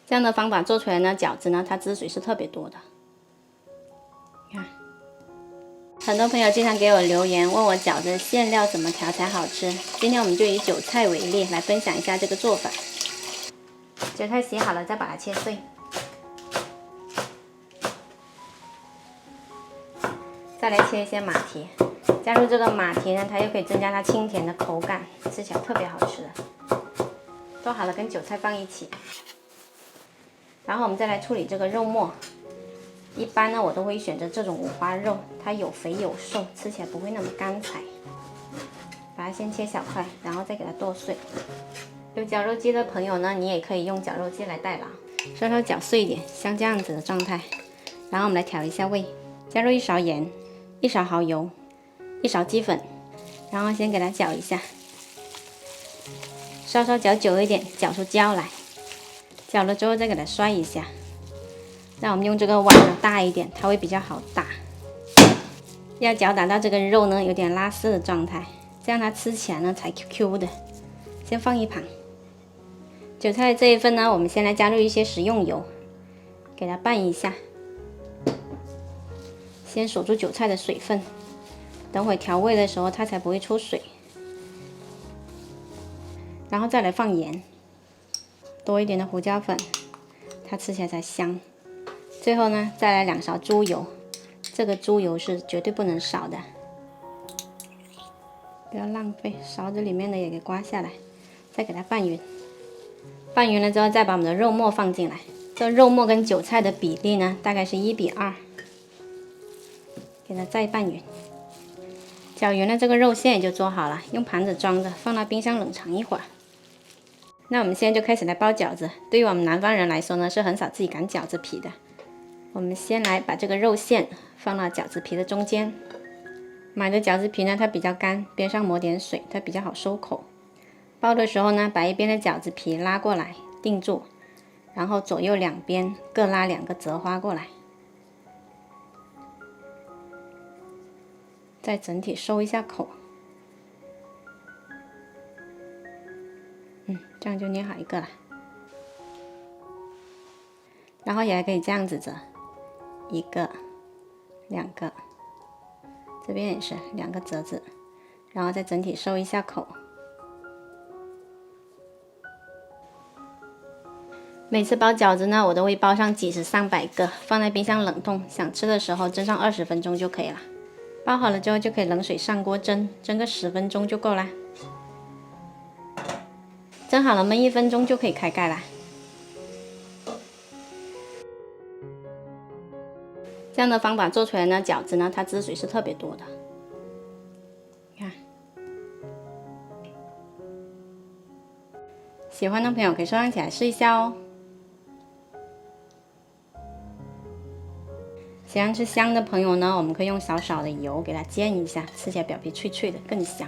这样的方法做出来呢，饺子呢，它汁水是特别多的。你看，很多朋友经常给我留言，问我饺子馅料怎么调才好吃。今天我们就以韭菜为例，来分享一下这个做法。韭菜洗好了，再把它切碎。再来切一些马蹄，加入这个马蹄呢，它又可以增加它清甜的口感，吃起来特别好吃的。做好了，跟韭菜放一起。然后我们再来处理这个肉末，一般呢我都会选择这种五花肉，它有肥有瘦，吃起来不会那么干柴。把它先切小块，然后再给它剁碎。有绞肉机的朋友呢，你也可以用绞肉机来代劳，稍稍绞碎一点，像这样子的状态。然后我们来调一下味，加入1勺盐，1勺蚝油，1勺鸡粉，然后先给它搅一下，稍稍搅久一点，搅出胶来。搅了之后再给它摔一下，那我们用这个碗呢大一点，它会比较好打。要搅打到这个肉呢有点拉丝的状态，这样它吃起来呢才 QQ 的。先放一旁。韭菜这一份呢，我们先来加入一些食用油，给它拌一下，先锁住韭菜的水分，等会调味的时候它才不会出水。然后再来放盐。多一点的胡椒粉，它吃起来才香。最后呢，再来2勺猪油，这个猪油是绝对不能少的，不要浪费。勺子里面的也给刮下来，再给它拌匀。拌匀了之后，再把我们的肉末放进来。这肉末跟韭菜的比例呢，大概是1比2，给它再拌匀。搅匀了，这个肉馅也就做好了，用盘子装着，放到冰箱冷藏一会儿。那我们现在就开始来包饺子。对于我们南方人来说呢，是很少自己擀饺子皮的。我们先来把这个肉馅放到饺子皮的中间。买的饺子皮呢，它比较干，边上抹点水，它比较好收口。包的时候呢，把一边的饺子皮拉过来定住，然后左右两边各拉2个折花过来，再整体收一下口。这样就捏好一个了。然后也还可以这样子折，1个、2个，这边也是2个折子，然后再整体收一下口。每次包饺子呢，我都会包上几十上百个，放在冰箱冷冻，想吃的时候蒸上20分钟就可以了。包好了之后就可以冷水上锅蒸，蒸个10分钟就够啦。蒸好了焖1分钟就可以开盖啦。这样的方法做出来呢，饺子呢它汁水是特别多的。你看，喜欢的朋友可以收藏起来试一下哦。喜欢吃香的朋友呢，我们可以用少少的油给它煎一下，吃起来表皮脆脆的，更香。